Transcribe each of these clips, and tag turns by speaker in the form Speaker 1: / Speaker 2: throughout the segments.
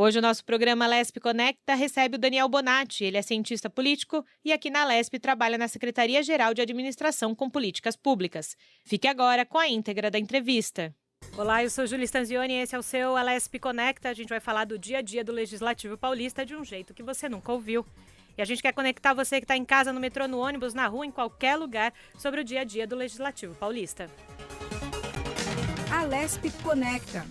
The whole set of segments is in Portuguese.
Speaker 1: Hoje o nosso programa Lesp Conecta recebe o Daniel Bonatti. Ele é cientista político e aqui na Lesp trabalha na Secretaria-Geral de Administração com Políticas Públicas. Fique agora com a íntegra da entrevista. Olá, eu sou Júlia Stanzioni e esse é o seu Lesp Conecta. A gente vai falar do dia a dia do Legislativo Paulista de um jeito que você nunca ouviu. E a gente quer conectar você que está em casa, no metrô, no ônibus, na rua, em qualquer lugar, sobre o dia a dia do Legislativo Paulista.
Speaker 2: A Lesp Conecta.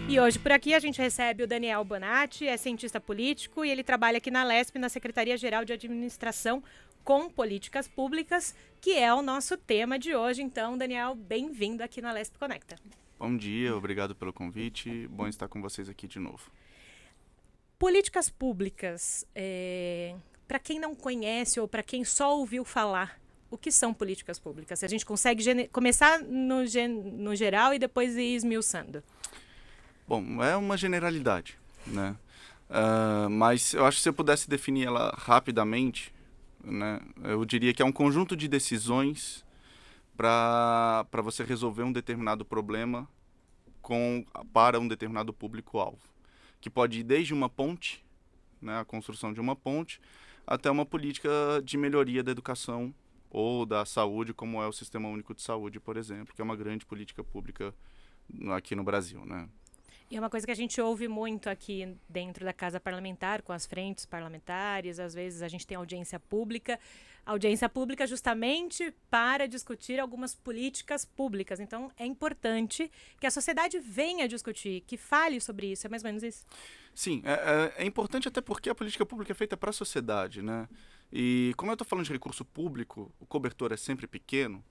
Speaker 1: E hoje por aqui a gente recebe o Daniel Bonatti, é cientista político e ele trabalha aqui na Lesp, na Secretaria-Geral de Administração com Políticas Públicas, que é o nosso tema de hoje. Então, Daniel, bem-vindo aqui na Lesp Conecta.
Speaker 3: Bom dia, obrigado pelo convite, bom estar com vocês aqui de novo.
Speaker 1: Políticas públicas, para quem não conhece ou para quem só ouviu falar, o que são políticas públicas? Se a gente consegue começar no geral e depois ir esmiuçando.
Speaker 3: Bom, é uma generalidade, né? Mas eu acho que se eu pudesse definir ela rapidamente, né, eu diria que é um conjunto de decisões para você resolver um determinado problema para um determinado público-alvo, que pode ir desde uma ponte, né, a construção de uma ponte, até uma política de melhoria da educação ou da saúde, como é o Sistema Único de Saúde, por exemplo, que é uma grande política pública aqui no Brasil, né?
Speaker 1: E é uma coisa que a gente ouve muito aqui dentro da Casa Parlamentar, com as frentes parlamentares, às vezes a gente tem audiência pública justamente para discutir algumas políticas públicas. Então, é importante que a sociedade venha discutir, que fale sobre isso, é mais ou menos isso?
Speaker 3: Sim, é importante até porque a política pública é feita para a sociedade, né? E como eu estou falando de recurso público, o cobertor é sempre pequeno,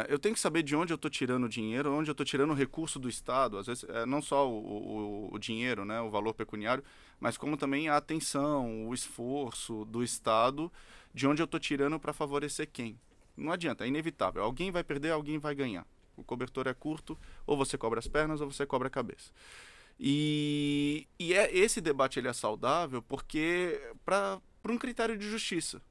Speaker 3: eu tenho que saber de onde eu estou tirando o dinheiro, onde eu estou tirando o recurso do Estado, às vezes não só o dinheiro, né, o valor pecuniário, mas como também a atenção, o esforço do Estado, de onde eu estou tirando para favorecer quem. Não adianta, é inevitável. Alguém vai perder, alguém vai ganhar. O cobertor é curto, ou você cobra as pernas ou você cobra a cabeça. E esse debate ele é saudável porque para um critério de justiça,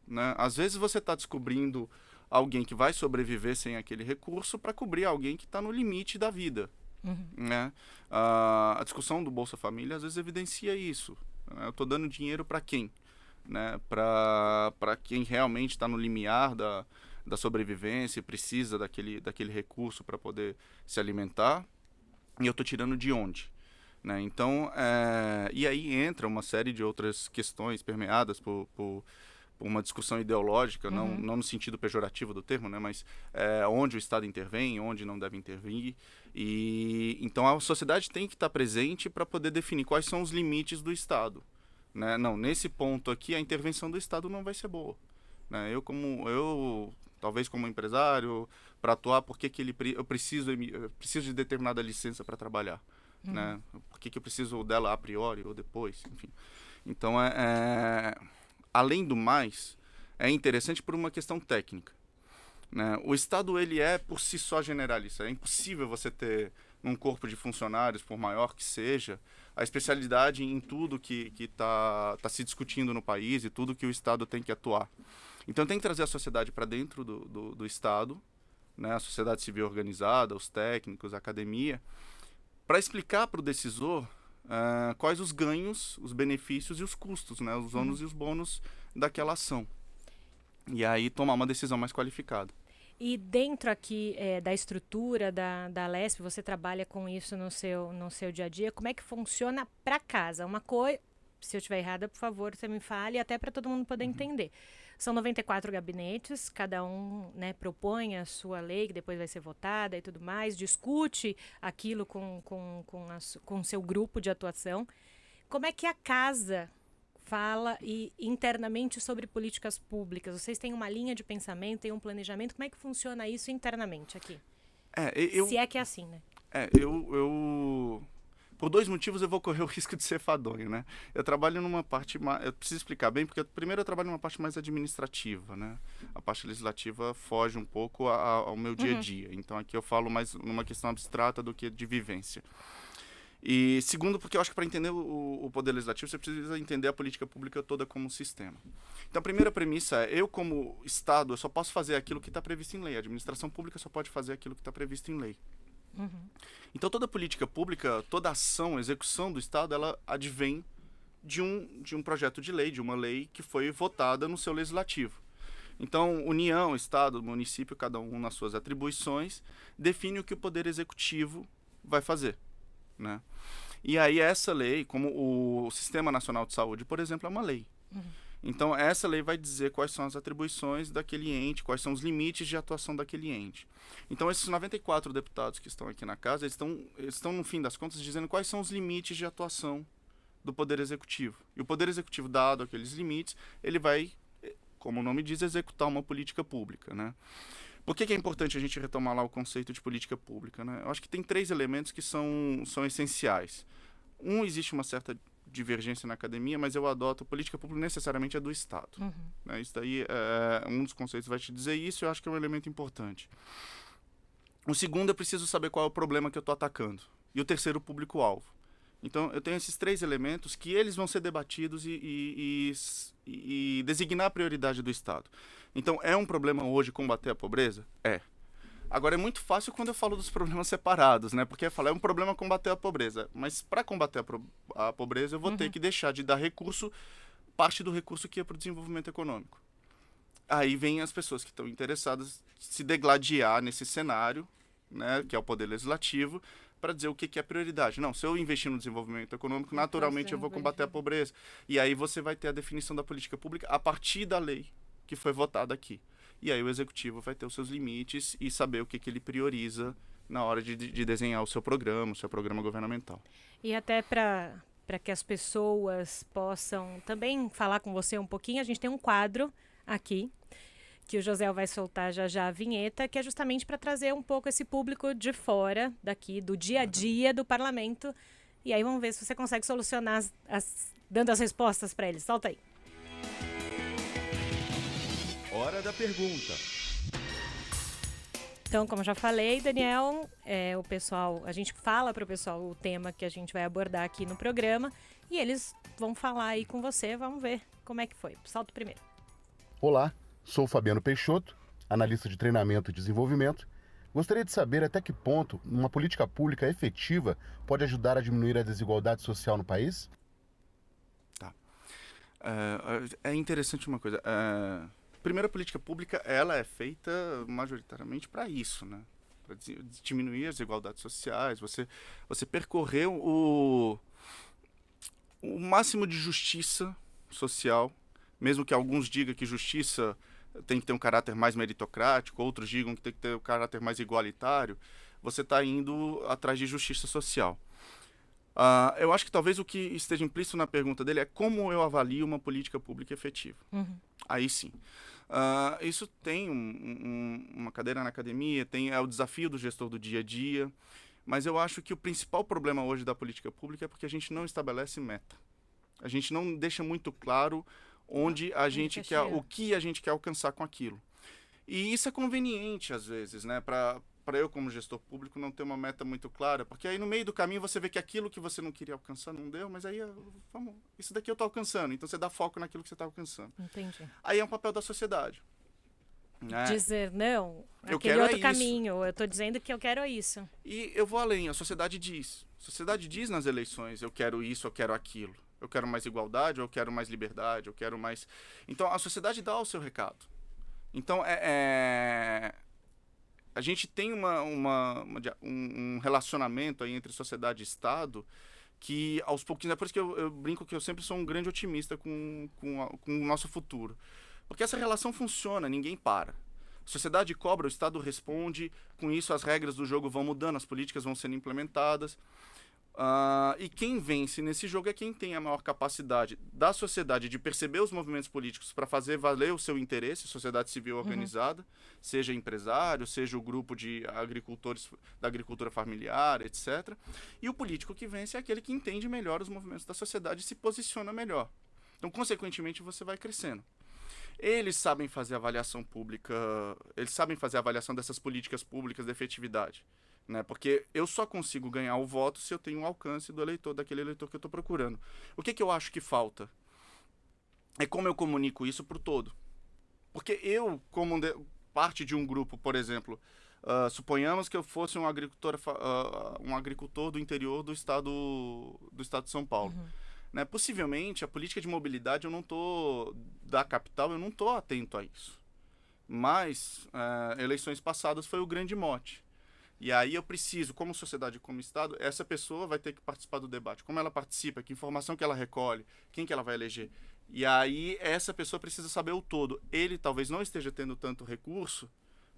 Speaker 3: né? Às vezes você está descobrindo alguém que vai sobreviver sem aquele recurso para cobrir alguém que está no limite da vida.
Speaker 1: Uhum.
Speaker 3: Né? A discussão do Bolsa Família às vezes evidencia isso. Né? Eu estou dando dinheiro para quem? Né? Para quem realmente está no limiar da sobrevivência e precisa daquele recurso para poder se alimentar. E eu estou tirando de onde? Né? Então, e aí entra uma série de outras questões permeadas por uma discussão ideológica,
Speaker 1: Uhum.
Speaker 3: não no sentido pejorativo do termo, né, mas onde o Estado intervém, onde não deve intervir. E então a sociedade tem que estar presente para poder definir quais são os limites do Estado. Né? Não, nesse ponto aqui a intervenção do Estado não vai ser boa. Né? Talvez como empresário, para atuar, eu preciso de determinada licença para trabalhar.
Speaker 1: Uhum.
Speaker 3: Né? Por que eu preciso dela a priori ou depois, enfim. Então além do mais, é interessante por uma questão técnica. Né? O Estado ele é por si só generalista. É impossível você ter num corpo de funcionários, por maior que seja, a especialidade em tudo que tá se discutindo no país e tudo que o Estado tem que atuar. Então tem que trazer a sociedade para dentro do Estado, né? A sociedade civil organizada, os técnicos, a academia, para explicar para o decisor quais os ganhos, os benefícios e os custos, né? Os ônus e os bônus daquela ação. E aí tomar uma decisão mais qualificada.
Speaker 1: E dentro aqui da estrutura da Lesp, você trabalha com isso no seu dia a dia, como é que funciona para casa? Uma coisa, se eu estiver errada, por favor, você me fale, até para todo mundo poder entender. São 94 gabinetes, cada um, né, propõe a sua lei, que depois vai ser votada e tudo mais, discute aquilo com o seu grupo de atuação. Como é que a casa fala internamente sobre políticas públicas? Vocês têm uma linha de pensamento, têm um planejamento, como é que funciona isso internamente aqui? Se é que é assim, né?
Speaker 3: Por dois motivos eu vou correr o risco de ser fadonho, né? Eu trabalho numa parte eu preciso explicar bem, porque primeiro eu trabalho numa parte mais administrativa, né? A parte legislativa foge um pouco ao meu dia a dia. Então aqui eu falo mais numa questão abstrata do que de vivência. E segundo, porque eu acho que para entender o poder legislativo, você precisa entender a política pública toda como um sistema. Então a primeira premissa é, eu como Estado, eu só posso fazer aquilo que está previsto em lei. A administração pública só pode fazer aquilo que está previsto em lei. Então toda política pública, toda ação, execução do Estado, ela advém de um projeto de lei, de uma lei que foi votada no seu legislativo. Então, União, Estado, município, cada um nas suas atribuições, define o que o Poder Executivo vai fazer, né? E aí essa lei, como o Sistema Nacional de Saúde, por exemplo, é uma lei. Então, essa lei vai dizer quais são as atribuições daquele ente, quais são os limites de atuação daquele ente. Então, esses 94 deputados que estão aqui na casa, eles estão, no fim das contas, dizendo quais são os limites de atuação do Poder Executivo. E o Poder Executivo, dado aqueles limites, ele vai, como o nome diz, executar uma política pública, né? Por que é importante a gente retomar lá o conceito de política pública, né? Eu acho que tem 3 elementos que são essenciais. Existe uma certa divergência na academia, mas eu adoto política pública necessariamente é do Estado. Né? Isso daí, um dos conceitos vai te dizer isso, eu acho que é um elemento importante. O segundo, eu preciso saber qual é o problema que eu estou atacando. E o terceiro, o público-alvo. Então, eu tenho esses 3 elementos que eles vão ser debatidos e designar a prioridade do Estado. Então, é um problema hoje combater a pobreza? É. Agora, é muito fácil quando eu falo dos problemas separados, né? Porque eu falo, é um problema combater a pobreza. Mas, para combater a pobreza, eu vou ter que deixar de dar recurso, parte do recurso que é para o desenvolvimento econômico. Aí vem as pessoas que estão interessadas em se degladiar nesse cenário, né? Que é o Poder Legislativo, para dizer o que é prioridade. Não, se eu investir no desenvolvimento econômico, naturalmente eu vou combater a pobreza. E aí você vai ter a definição da política pública a partir da lei que foi votada aqui. E aí o Executivo vai ter os seus limites e saber o que ele prioriza na hora de desenhar o seu programa governamental.
Speaker 1: E até para que as pessoas possam também falar com você um pouquinho, a gente tem um quadro aqui, que o José vai soltar já a vinheta, que é justamente para trazer um pouco esse público de fora daqui, do dia a dia do parlamento. E aí vamos ver se você consegue solucionar, dando as respostas para eles. Solta aí.
Speaker 4: Hora da pergunta.
Speaker 1: Então, como já falei, Daniel, a gente fala para o pessoal o tema que a gente vai abordar aqui no programa e eles vão falar aí com você, vamos ver como é que foi. Solta o primeiro.
Speaker 5: Olá, sou Fabiano Peixoto, analista de treinamento e desenvolvimento. Gostaria de saber até que ponto uma política pública efetiva pode ajudar a diminuir a desigualdade social no país?
Speaker 3: Tá. É interessante uma coisa. Primeiro, a política pública ela é feita majoritariamente para isso, né? Para diminuir as desigualdades sociais, você percorrer o máximo de justiça social, mesmo que alguns digam que justiça tem que ter um caráter mais meritocrático, outros digam que tem que ter um caráter mais igualitário, você está indo atrás de justiça social. Eu acho que talvez o que esteja implícito na pergunta dele é como eu avalio uma política pública efetiva. Aí sim. Isso tem uma cadeira na academia, é o desafio do gestor do dia a dia, mas eu acho que o principal problema hoje da política pública é porque a gente não estabelece meta. A gente não deixa muito claro onde a gente quer, o que a gente quer alcançar com aquilo. E isso é conveniente, às vezes, né, para eu, como gestor público, não ter uma meta muito clara, porque aí no meio do caminho você vê que aquilo que você não queria alcançar não deu, mas aí, isso daqui eu estou alcançando, então você dá foco naquilo que você está alcançando.
Speaker 1: Entendi.
Speaker 3: Aí é um papel da sociedade. Né?
Speaker 1: Dizer, não,
Speaker 3: eu
Speaker 1: aquele
Speaker 3: quero
Speaker 1: outro
Speaker 3: isso.
Speaker 1: caminho, eu estou dizendo que eu quero isso.
Speaker 3: E eu vou além, a sociedade diz. A sociedade diz nas eleições, eu quero isso, eu quero aquilo. Eu quero mais igualdade, eu quero mais liberdade, eu quero mais... Então, a sociedade dá o seu recado. Então, a gente tem um relacionamento aí entre sociedade e Estado que, aos pouquinhos... É por isso que eu brinco que eu sempre sou um grande otimista com o nosso futuro. Porque essa relação funciona, ninguém para. A sociedade cobra, o Estado responde, com isso as regras do jogo vão mudando, as políticas vão sendo implementadas. E quem vence nesse jogo é quem tem a maior capacidade da sociedade de perceber os movimentos políticos para fazer valer o seu interesse, sociedade civil organizada, seja empresário, seja o grupo de agricultores da agricultura familiar, etc. E o político que vence é aquele que entende melhor os movimentos da sociedade e se posiciona melhor. Então, consequentemente, você vai crescendo. Eles sabem fazer avaliação pública, eles sabem fazer avaliação dessas políticas públicas de efetividade. Né? Porque eu só consigo ganhar o voto se eu tenho um alcance do eleitor, daquele eleitor que eu estou procurando. O que eu acho que falta? É como eu comunico isso para o todo. Porque eu, como parte de um grupo, por exemplo, suponhamos que eu fosse um agricultor do interior do estado de São Paulo. Né? Possivelmente, a política de mobilidade da capital, eu não estou atento a isso. Mas, eleições passadas foi o grande mote. E aí eu preciso, como sociedade e como Estado, essa pessoa vai ter que participar do debate. Como ela participa, que informação que ela recolhe, quem que ela vai eleger. E aí essa pessoa precisa saber o todo. Ele talvez não esteja tendo tanto recurso,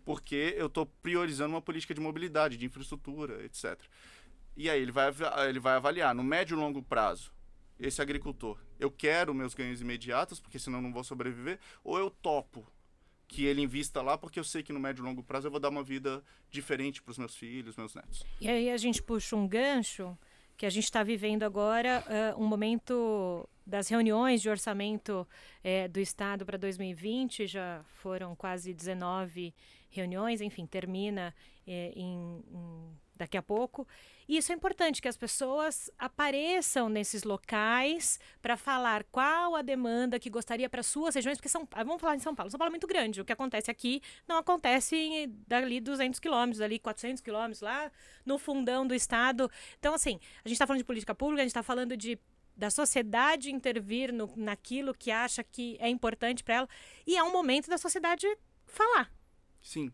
Speaker 3: porque eu estou priorizando uma política de mobilidade, de infraestrutura, etc. E aí ele vai avaliar, no médio e longo prazo, esse agricultor, eu quero meus ganhos imediatos, porque senão eu não vou sobreviver, ou eu topo que ele invista lá, porque eu sei que no médio e longo prazo eu vou dar uma vida diferente para os meus filhos, meus netos.
Speaker 1: E aí a gente puxa um gancho, que a gente está vivendo agora um momento das reuniões de orçamento do Estado para 2020, já foram quase 19 reuniões, enfim, termina daqui a pouco. E isso é importante, que as pessoas apareçam nesses locais para falar qual a demanda que gostaria para suas regiões, porque vamos falar em São Paulo. São Paulo é muito grande, o que acontece aqui não acontece dali 200 quilômetros, dali 400 quilômetros, lá no fundão do Estado. Então, assim, a gente está falando de política pública, a gente está falando da sociedade intervir naquilo que acha que é importante para ela, e é um momento da sociedade falar.
Speaker 3: Sim.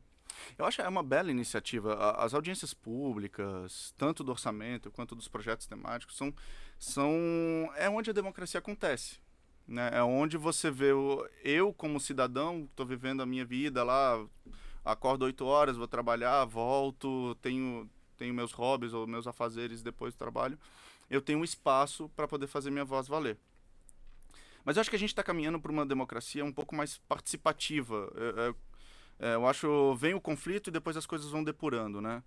Speaker 3: Eu acho que é uma bela iniciativa. As audiências públicas, tanto do orçamento quanto dos projetos temáticos, é onde a democracia acontece. Né? É onde você vê eu como cidadão, estou vivendo a minha vida lá, acordo 8 horas, vou trabalhar, volto, tenho meus hobbies ou meus afazeres depois do trabalho. Eu tenho um espaço para poder fazer minha voz valer. Mas eu acho que a gente está caminhando para uma democracia um pouco mais participativa. Eu acho, vem o conflito e depois as coisas vão depurando, né?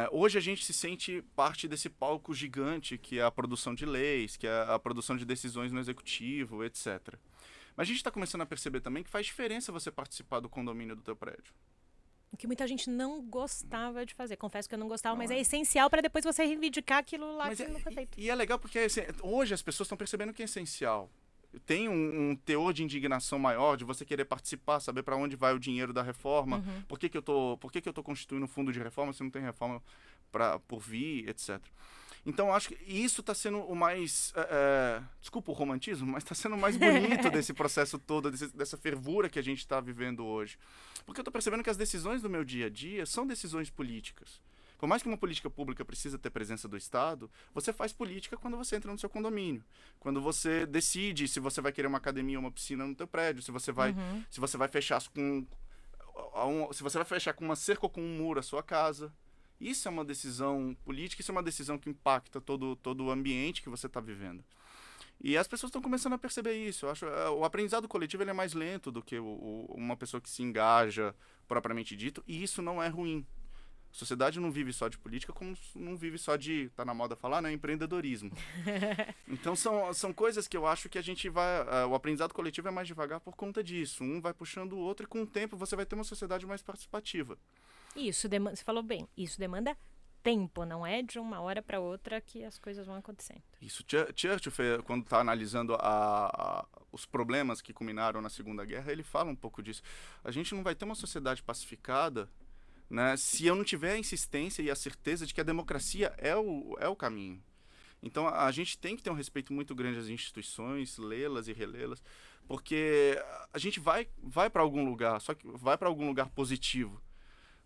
Speaker 3: Hoje a gente se sente parte desse palco gigante que é a produção de leis, que é a produção de decisões no executivo, etc. Mas a gente está começando a perceber também que faz diferença você participar do condomínio do teu prédio.
Speaker 1: O que muita gente não gostava de fazer. Confesso que eu não gostava, mas é essencial para depois você reivindicar aquilo lá que não foi feito.
Speaker 3: E é legal porque hoje as pessoas estão percebendo que é essencial. Tem um teor de indignação maior, de você querer participar, saber para onde vai o dinheiro da reforma, por que eu tô constituindo um fundo de reforma se não tem reforma por vir, etc. Então, acho que isso está sendo o mais... desculpa o romantismo, mas está sendo o mais bonito desse processo todo, dessa fervura que a gente está vivendo hoje. Porque eu estou percebendo que as decisões do meu dia a dia são decisões políticas. Por mais que uma política pública precisa ter presença do Estado, você faz política quando você entra no seu condomínio. Quando você decide se você vai querer uma academia ou uma piscina no teu prédio, se você vai fechar com uma cerca ou com um muro a sua casa. Isso é uma decisão política, isso é uma decisão que impacta todo o ambiente que você está vivendo. E as pessoas estão começando a perceber isso. Eu acho o aprendizado coletivo ele é mais lento do que uma pessoa que se engaja propriamente dito, e isso não é ruim. A sociedade não vive só de política, como não vive só de, tá na moda falar, né, empreendedorismo. Então são coisas que eu acho que a gente vai... o aprendizado coletivo é mais devagar por conta disso. Um vai puxando o outro e com o tempo você vai ter uma sociedade mais participativa.
Speaker 1: Isso, você falou bem, isso demanda tempo, não é de uma hora para outra que as coisas vão acontecendo.
Speaker 3: Isso, Churchill, quando está analisando os problemas que culminaram na Segunda Guerra, ele fala um pouco disso. A gente não vai ter uma sociedade pacificada, né, se eu não tiver a insistência e a certeza de que a democracia é o caminho. Então a gente tem que ter um respeito muito grande às instituições, lê-las e relê-las, porque a gente vai para algum lugar, só que vai para algum lugar positivo.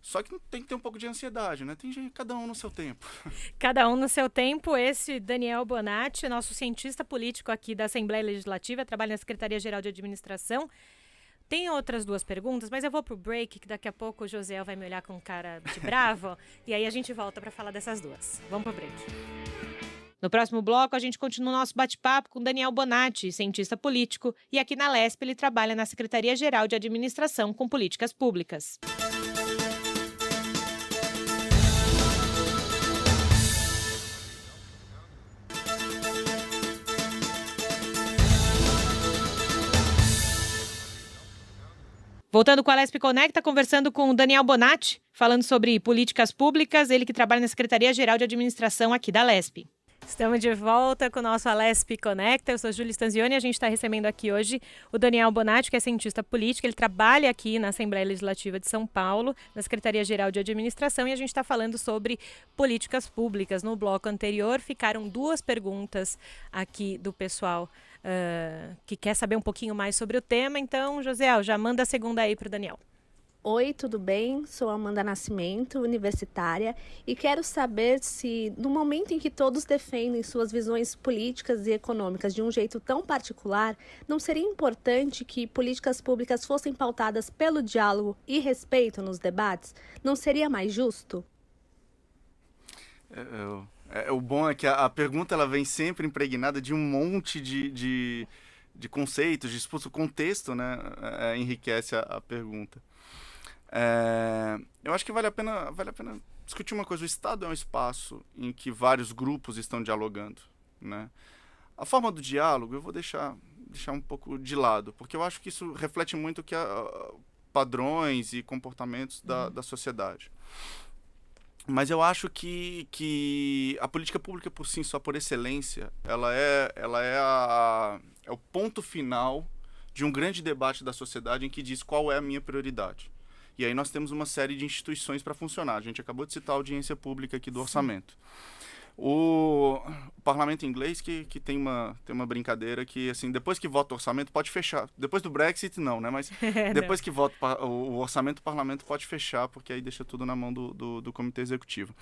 Speaker 3: Só que tem que ter um pouco de ansiedade, né? Tem cada um no seu tempo.
Speaker 1: Cada um no seu tempo. Esse Daniel Bonatti, nosso cientista político aqui da Assembleia Legislativa, trabalha na Secretaria-Geral de Administração. Tem outras 2 perguntas, mas eu vou pro break, que daqui a pouco o Josiel vai me olhar com cara de bravo, e aí a gente volta para falar dessas 2. Vamos pro break. No próximo bloco, a gente continua o nosso bate-papo com Daniel Bonatti, cientista político, e aqui na LESP ele trabalha na Secretaria-Geral de Administração com Políticas Públicas. Voltando com a LESP Conecta, conversando com o Daniel Bonatti, falando sobre políticas públicas, ele que trabalha na Secretaria-Geral de Administração aqui da LESP. Estamos de volta com o nosso Alesp Conecta. Eu sou Júlia Stanzioni e a gente está recebendo aqui hoje o Daniel Bonatti, que é cientista político. Ele trabalha aqui na Assembleia Legislativa de São Paulo, na Secretaria-Geral de Administração, e a gente está falando sobre políticas públicas. No bloco anterior ficaram 2 perguntas aqui do pessoal que quer saber um pouquinho mais sobre o tema. Então, Josiel, já manda a segunda aí para o Daniel.
Speaker 6: Oi, tudo bem? Sou Amanda Nascimento, universitária, e quero saber se, no momento em que todos defendem suas visões políticas e econômicas de um jeito tão particular, não seria importante que políticas públicas fossem pautadas pelo diálogo e respeito nos debates? Não seria mais justo?
Speaker 3: O bom é que a pergunta ela vem sempre impregnada de um monte de conceitos, de disputa. O contexto, né, enriquece a pergunta. Eu acho que vale a pena discutir uma coisa. O Estado é um espaço em que vários grupos estão dialogando, né? A forma do diálogo eu vou deixar um pouco de lado, porque eu acho que isso reflete muito padrões e comportamentos da sociedade. Mas eu acho que a política pública por si só, por excelência, ela é o ponto final de um grande debate da sociedade em que diz qual é a minha prioridade. E aí nós temos uma série de instituições para funcionar. A gente acabou de citar a audiência pública aqui do orçamento. O parlamento inglês que tem uma brincadeira que, assim, depois que vota o orçamento pode fechar. Depois do Brexit não, né? Mas depois que vota o orçamento, o parlamento pode fechar, porque aí deixa tudo na mão do comitê executivo.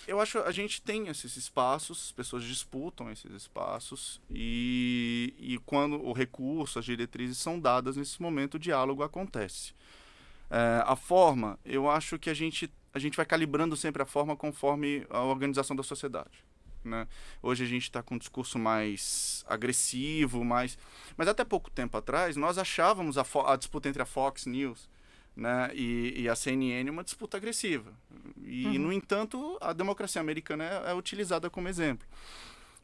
Speaker 3: Eu acho que a gente tem esses espaços, as pessoas disputam esses espaços e quando o recurso, as diretrizes são dadas, nesse momento o diálogo acontece. A forma, eu acho que a gente vai calibrando sempre a forma conforme a organização da sociedade, né? Hoje a gente está com um discurso mais agressivo, mas até pouco tempo atrás nós achávamos a disputa entre a Fox News, né, e a CNN uma disputa agressiva. E, no entanto, a democracia americana é utilizada como exemplo.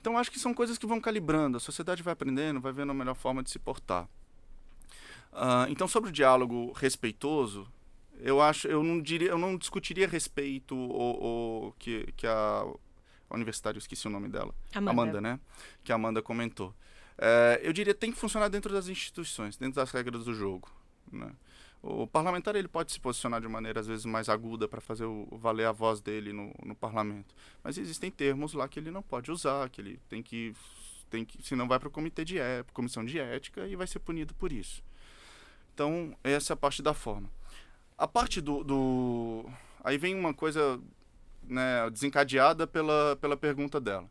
Speaker 3: Então, acho que são coisas que vão calibrando. A sociedade vai aprendendo, vai vendo a melhor forma de se portar. Então, sobre o diálogo respeitoso, eu não discutiria respeito que a universitária, eu esqueci o nome dela. Amanda, né? Que a Amanda comentou. Eu diria que tem que funcionar dentro das instituições, dentro das regras do jogo, né? O parlamentar ele pode se posicionar de maneira às vezes mais aguda para fazer valer a voz dele no parlamento, mas existem termos lá que ele não pode usar, que ele tem que senão vai para o comissão de ética e vai ser punido por isso. Então essa é a parte da forma. A parte aí vem uma coisa, né, desencadeada pela pergunta dela.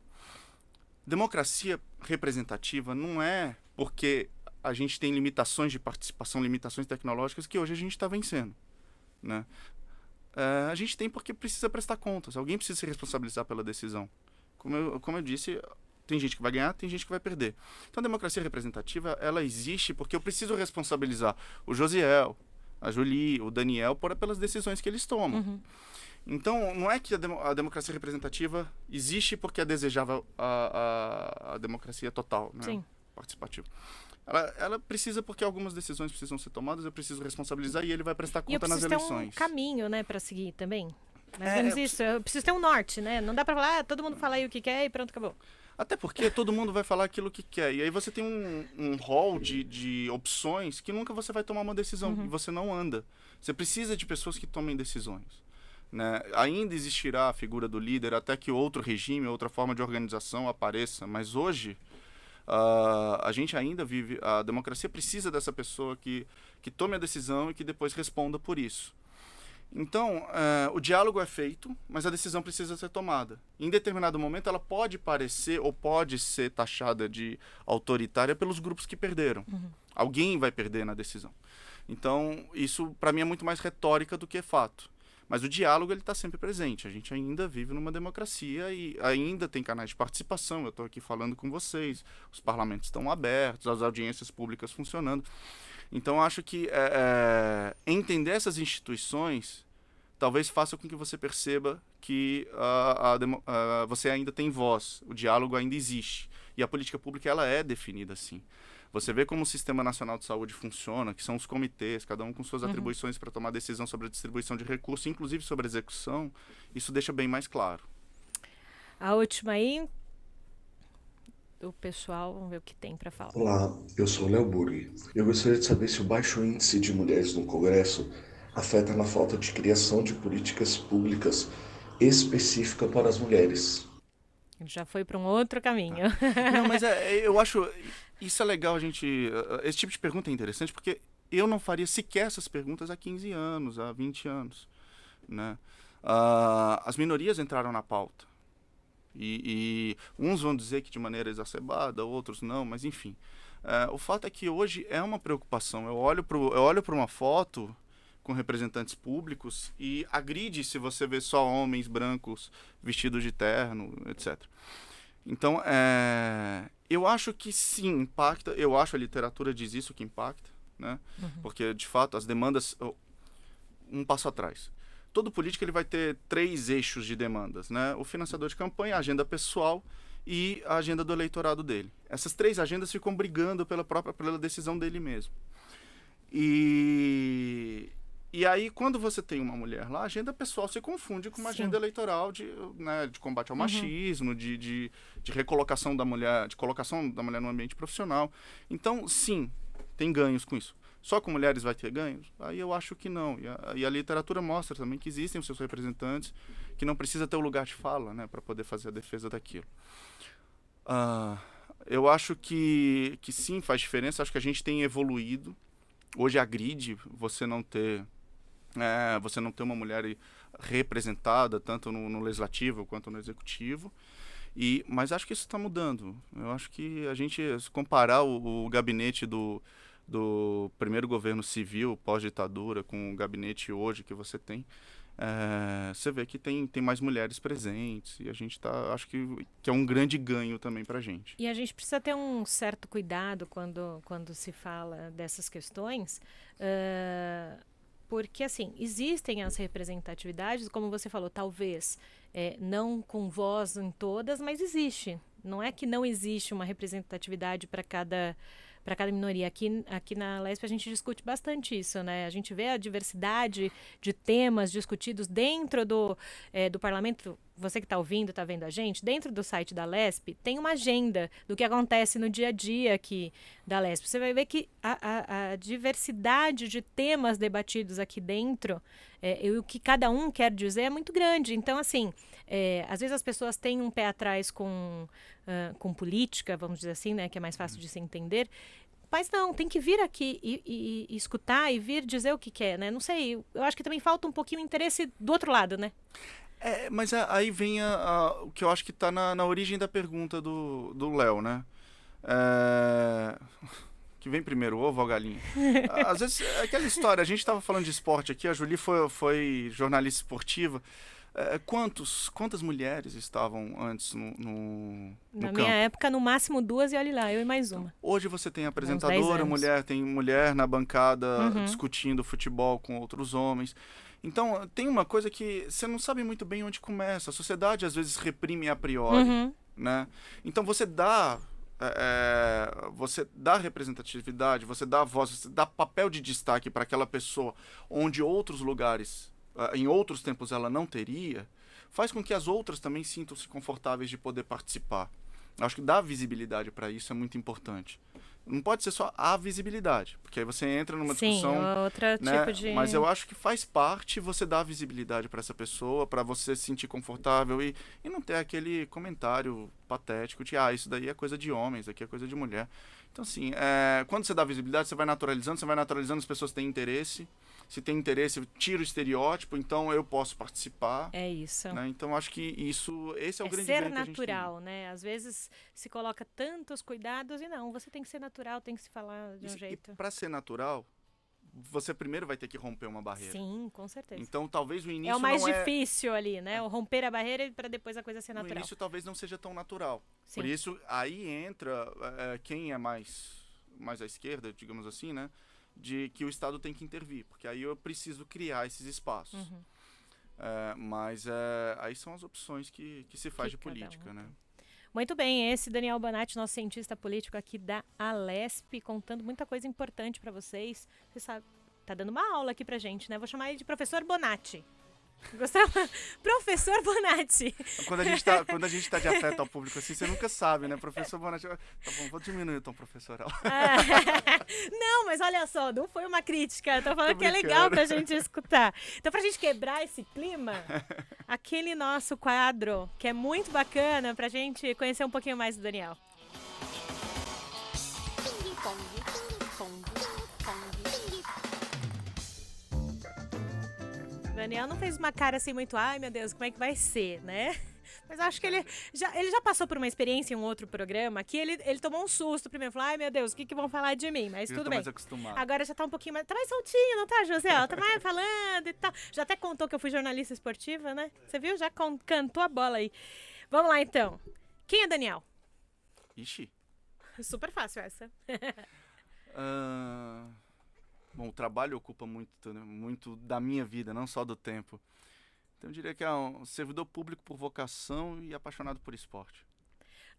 Speaker 3: Democracia representativa não é porque a gente tem limitações de participação, limitações tecnológicas que hoje a gente está vencendo, né? A gente tem porque precisa prestar contas. Alguém precisa se responsabilizar pela decisão. Como eu disse, tem gente que vai ganhar, tem gente que vai perder. Então a democracia representativa, ela existe porque eu preciso responsabilizar o Josiel, a Julie, o Daniel pelas decisões que eles tomam. Então, não é que a democracia representativa existe porque é desejável a democracia total, né?
Speaker 1: Sim.
Speaker 3: Participativa. Ela precisa porque algumas decisões precisam ser tomadas, eu preciso responsabilizar e ele vai prestar conta nas eleições.
Speaker 1: E eu preciso ter um caminho, né, para seguir também. Mais ou menos isso. Eu preciso ter um norte, né? Não dá para falar, todo mundo fala aí o que quer e pronto, acabou.
Speaker 3: Até porque todo mundo vai falar aquilo que quer. E aí você tem um rol de opções que nunca você vai tomar uma decisão. E você não anda. Você precisa de pessoas que tomem decisões, né? Ainda existirá a figura do líder até que outro regime, outra forma de organização apareça. Mas hoje a gente ainda vive... A democracia precisa dessa pessoa que tome a decisão e que depois responda por isso. Então, o diálogo é feito, mas a decisão precisa ser tomada. Em determinado momento, ela pode parecer ou pode ser taxada de autoritária pelos grupos que perderam. Alguém vai perder na decisão. Então, isso, para mim, é muito mais retórica do que fato. Mas o diálogo ele está sempre presente. A gente ainda vive numa democracia e ainda tem canais de participação. Eu estou aqui falando com vocês. Os parlamentos estão abertos, as audiências públicas funcionando. Então, acho que entender essas instituições talvez faça com que você perceba que você ainda tem voz, o diálogo ainda existe. E a política pública ela é definida assim. Você vê como o Sistema Nacional de Saúde funciona, que são os comitês, cada um com suas atribuições para tomar decisão sobre a distribuição de recursos, inclusive sobre a execução, isso deixa bem mais claro.
Speaker 1: A última aí, o pessoal, vamos ver o que tem para falar.
Speaker 7: Olá, eu sou o Léo Burg. Eu gostaria de saber se o baixo índice de mulheres no Congresso afeta na falta de criação de políticas públicas específicas para as mulheres.
Speaker 1: Já foi para um outro caminho.
Speaker 3: Não, mas eu acho, isso é legal a gente, esse tipo de pergunta é interessante porque eu não faria sequer essas perguntas há 15 anos, há 20 anos, né? As minorias entraram na pauta. E uns vão dizer que de maneira exacerbada, outros não, mas enfim. O fato é que hoje é uma preocupação. Eu olho para uma foto com representantes públicos e agride se você vê só homens brancos vestidos de terno, etc. Então, eu acho que sim, impacta. Eu acho a literatura diz isso que impacta, né? Porque, de fato, as demandas... Um passo atrás. Todo político ele vai ter 3 eixos de demandas, né? O financiador de campanha, a agenda pessoal e a agenda do eleitorado dele. Essas 3 agendas ficam brigando pela decisão dele mesmo. E aí, quando você tem uma mulher lá, a agenda pessoal se confunde com uma agenda eleitoral de combate ao machismo, de recolocação da mulher, de colocação da mulher no ambiente profissional. Então, sim, tem ganhos com isso. Só com mulheres vai ter ganhos? Aí eu acho que não. E a literatura mostra também que existem os seus representantes, que não precisa ter o lugar de fala, né, para poder fazer a defesa daquilo. Eu acho que sim, faz diferença. Acho que a gente tem evoluído. Hoje agride você não ter uma mulher representada tanto no legislativo quanto no executivo. Mas acho que isso está mudando. Eu acho que a gente, se comparar o gabinete do primeiro governo civil pós-ditadura com o gabinete hoje que você tem, você vê que tem mais mulheres presentes e a gente acho que é um grande ganho também para a gente.
Speaker 1: E a gente precisa ter um certo cuidado quando se fala dessas questões, porque assim, existem as representatividades, como você falou, talvez não com voz em todas, mas existe. Não é que não existe uma representatividade para cada minoria. Aqui na Lesp a gente discute bastante isso, né? A gente vê a diversidade de temas discutidos dentro do parlamento. Você que está ouvindo, está vendo a gente, dentro do site da Lesp tem uma agenda do que acontece no dia a dia aqui da Lesp. Você vai ver que a diversidade de temas debatidos aqui dentro e o que cada um quer dizer é muito grande. Então, assim, às vezes as pessoas têm um pé atrás com política, vamos dizer assim, né, que é mais fácil de se entender. Mas não, tem que vir aqui e escutar e vir dizer o que quer, né? Não sei, eu acho que também falta um pouquinho o interesse do outro lado, né?
Speaker 3: Mas aí vem o que eu acho que está na origem da pergunta do Léo, né? Que vem primeiro, o ovo ou a galinha? Às vezes, aquela história, a gente estava falando de esporte aqui, a Julie foi jornalista esportiva. Quantas mulheres estavam antes no
Speaker 1: Na
Speaker 3: campo?
Speaker 1: minha época, no máximo 2 e olha lá, eu e mais uma.
Speaker 3: Hoje você tem
Speaker 1: Uns 10
Speaker 3: apresentadora,
Speaker 1: anos.
Speaker 3: tem mulher na bancada discutindo futebol com outros homens. Então, tem uma coisa que você não sabe muito bem onde começa. A sociedade, às vezes, reprime a priori, né? Então, você dá representatividade, você dá voz, você dá papel de destaque para aquela pessoa onde outros lugares, em outros tempos, ela não teria, faz com que as outras também sintam-se confortáveis de poder participar. Acho que dar visibilidade para isso é muito importante. Não pode ser só a visibilidade, porque aí você entra numa discussão...
Speaker 1: Sim, outro
Speaker 3: né?
Speaker 1: tipo de...
Speaker 3: Mas eu acho que faz parte você dar visibilidade para essa pessoa, para você se sentir confortável e não ter aquele comentário patético de isso daí é coisa de homens, isso aqui é coisa de mulher. Então, assim, quando você dá visibilidade, você vai naturalizando, as pessoas têm interesse. Se tem interesse, tira o estereótipo, então eu posso participar.
Speaker 1: É isso.
Speaker 3: Né? Então, acho que esse é o grande
Speaker 1: ser
Speaker 3: ganho que a gente
Speaker 1: natural, né? Às vezes se coloca tantos cuidados e não, você tem que ser natural, tem que se falar de um jeito.
Speaker 3: E para ser natural, você primeiro vai ter que romper uma barreira.
Speaker 1: Sim, com certeza.
Speaker 3: Então, talvez o início
Speaker 1: É o mais
Speaker 3: não
Speaker 1: difícil ali, né? O romper a barreira para depois a coisa ser
Speaker 3: No
Speaker 1: natural.
Speaker 3: início talvez não seja tão natural.
Speaker 1: Sim.
Speaker 3: Por isso, aí entra quem é mais à esquerda, digamos assim, né? De que o Estado tem que intervir, porque aí eu preciso criar esses espaços. Mas aí são as opções que se faz de política, né?
Speaker 1: Muito bem, esse Daniel Bonatti, nosso cientista político aqui da Alesp, contando muita coisa importante para vocês. Você sabe, tá dando uma aula aqui pra gente, né? Vou chamar ele de professor Bonatti. Gostava? Professor Bonatti.
Speaker 3: Quando a gente tá de afeto ao público assim, você nunca sabe, né? Professor Bonatti, tá bom, vou diminuir o tom professoral.
Speaker 1: Não, mas olha só, não foi uma crítica. Tô falando
Speaker 3: Tô
Speaker 1: que é
Speaker 3: brincando.
Speaker 1: legal pra gente escutar. Então, pra gente quebrar esse clima, aquele nosso quadro, que é muito bacana pra gente conhecer um pouquinho mais do Daniel. Daniel não fez uma cara assim muito, ai meu Deus, como é que vai ser, né? Mas acho que ele já passou por uma experiência em um outro programa que ele tomou um susto primeiro, falou, ai meu Deus, o que vão falar de mim? Mas
Speaker 3: Eu
Speaker 1: tudo
Speaker 3: tô
Speaker 1: bem.
Speaker 3: mais acostumado.
Speaker 1: Agora já tá um pouquinho mais, tá mais soltinho, não tá, José? Tá mais falando e tal. Já até contou que eu fui jornalista esportiva, né? Você viu? Já cantou a bola aí. Vamos lá então. Quem é Daniel?
Speaker 3: Ixi.
Speaker 1: Super fácil essa.
Speaker 3: Bom, o trabalho ocupa muito, né, muito da minha vida, não só do tempo. Então eu diria que é um servidor público por vocação e apaixonado por esporte.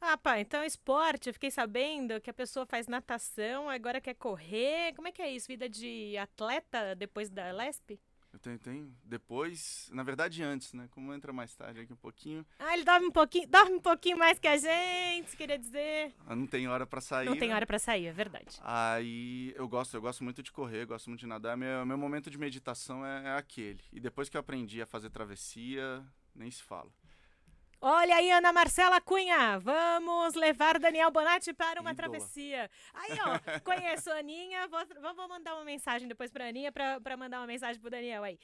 Speaker 1: Ah, pá, então esporte, eu fiquei sabendo que a pessoa faz natação, agora quer correr. Como é que é isso? Vida de atleta depois da Lesp?
Speaker 3: Eu tenho depois, na verdade antes, né? Como entra mais tarde aqui um pouquinho.
Speaker 1: Ah, ele dorme um pouquinho mais que a gente, queria dizer.
Speaker 3: Não tem hora pra sair.
Speaker 1: Não tem
Speaker 3: né?
Speaker 1: hora pra sair, é verdade.
Speaker 3: Aí eu gosto muito de correr, gosto muito de nadar. Meu momento de meditação é aquele. E depois que eu aprendi a fazer travessia, nem se fala.
Speaker 1: Olha aí, Ana Marcela Cunha, vamos levar o Daniel Bonatti para uma
Speaker 3: Ídola.
Speaker 1: travessia. Aí, ó, conheço a Aninha, vou mandar uma mensagem depois pra Aninha pra mandar uma mensagem pro Daniel aí.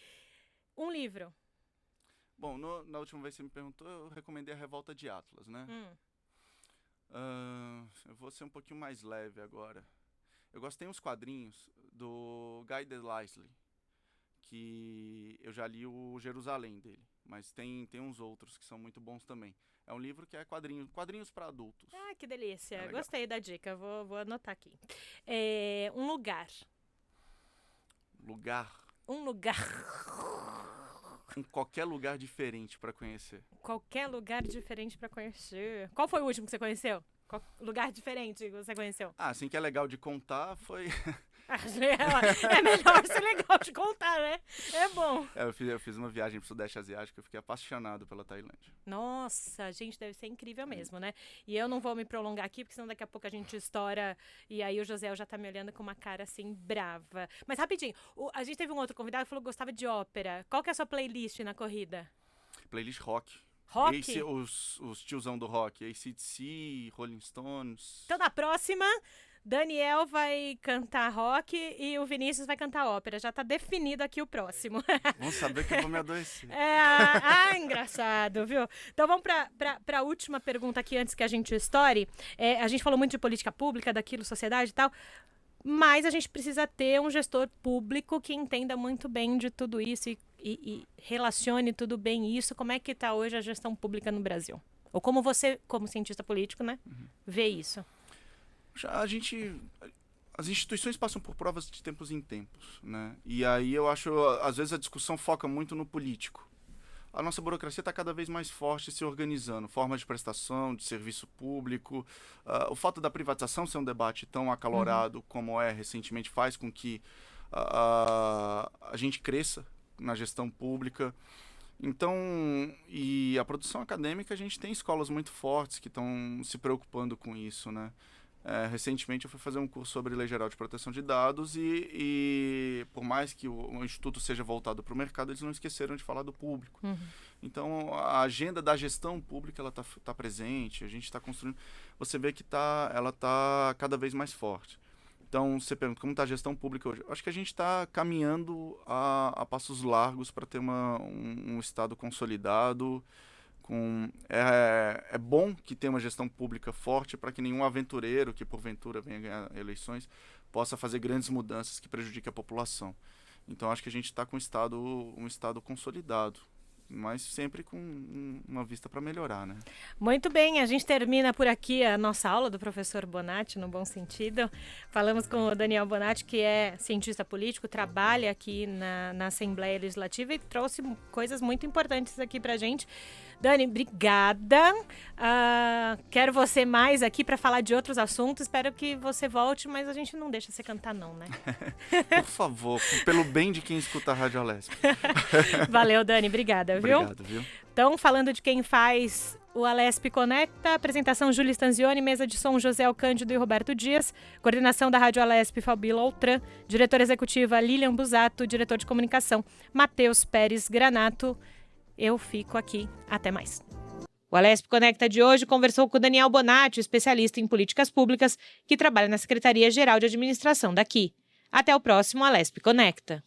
Speaker 1: Um livro.
Speaker 3: Bom, na última vez que você me perguntou, eu recomendei A Revolta de Atlas, né? Eu vou ser um pouquinho mais leve agora. Eu gostei uns quadrinhos do Guy Delisle, que eu já li o Jerusalém dele, mas tem uns outros que são muito bons também. É um livro que é quadrinhos para adultos.
Speaker 1: Ah, que delícia.
Speaker 3: legal.
Speaker 1: Gostei da dica, vou anotar aqui. Um lugar. Um lugar.
Speaker 3: Qualquer lugar diferente para conhecer.
Speaker 1: Qualquer lugar diferente pra conhecer. Qual foi o último que você conheceu? Qual lugar diferente que você conheceu?
Speaker 3: Ah, assim que é legal de contar foi...
Speaker 1: É melhor ser legal de contar, né? É bom.
Speaker 3: Eu fiz uma viagem pro Sudeste Asiático, eu fiquei apaixonado pela Tailândia.
Speaker 1: Nossa, gente, deve ser incrível mesmo, né? E eu não vou me prolongar aqui, porque senão daqui a pouco a gente estoura e aí o José já tá me olhando com uma cara assim, brava. Mas rapidinho, a gente teve um outro convidado que falou que gostava de ópera. Qual que é a sua playlist na corrida?
Speaker 3: Playlist rock.
Speaker 1: Rock?
Speaker 3: Os tiozão do rock. AC/DC, Rolling Stones.
Speaker 1: Então na próxima, Daniel vai cantar rock e o Vinícius vai cantar ópera. Já tá definido aqui o próximo.
Speaker 3: Vamos saber que eu vou me adoecer.
Speaker 1: Engraçado, viu? Então vamos pra última pergunta aqui antes que a gente estoure. A gente falou muito de política pública, daquilo, sociedade e tal, mas a gente precisa ter um gestor público que entenda muito bem de tudo isso e relacione tudo bem isso. Como é que tá hoje a gestão pública no Brasil? Ou como você, como cientista político, né, vê isso?
Speaker 3: As instituições passam por provas de tempos em tempos, né? E aí eu acho, às vezes a discussão foca muito no político. A nossa burocracia está cada vez mais forte se organizando, formas de prestação, de serviço público. O fato da privatização ser um debate tão acalorado como recentemente faz com que a gente cresça na gestão pública. Então, e a produção acadêmica, a gente tem escolas muito fortes que estão se preocupando com isso, né? Recentemente eu fui fazer um curso sobre Lei Geral de Proteção de Dados e por mais que o Instituto seja voltado para o mercado, eles não esqueceram de falar do público. Então, a agenda da gestão pública ela tá presente, a gente está construindo... Você vê que ela está cada vez mais forte. Então, você pergunta como está a gestão pública hoje. Eu acho que a gente está caminhando a passos largos para ter um Estado consolidado. É bom que tenha uma gestão pública forte para que nenhum aventureiro que porventura venha ganhar eleições possa fazer grandes mudanças que prejudiquem a população. Então acho que a gente está com um estado consolidado, mas sempre com uma vista para melhorar, né?
Speaker 1: Muito bem, a gente termina por aqui a nossa aula do professor Bonatti, no bom sentido. Falamos com o Daniel Bonatti, que é cientista político, trabalha aqui na Assembleia Legislativa e trouxe coisas muito importantes aqui pra gente. Dani, obrigada. Quero você mais aqui para falar de outros assuntos. Espero que você volte, mas a gente não deixa você cantar não, né?
Speaker 3: Por favor, pelo bem de quem escuta a Rádio Alesp.
Speaker 1: Valeu, Dani. Obrigada, viu?
Speaker 3: Obrigado, viu?
Speaker 1: Então, falando de quem faz o Alesp Conecta, apresentação Júlia Stanzioni, mesa de som José Alcândido e Roberto Dias, coordenação da Rádio Alesp Fabíola Altran, diretora executiva Lilian Busato, diretor de comunicação Matheus Pérez Granato. Eu fico aqui. Até mais. O Alesp Conecta de hoje conversou com o Daniel Bonatti, especialista em políticas públicas, que trabalha na Secretaria-Geral de Administração daqui. Até o próximo Alesp Conecta.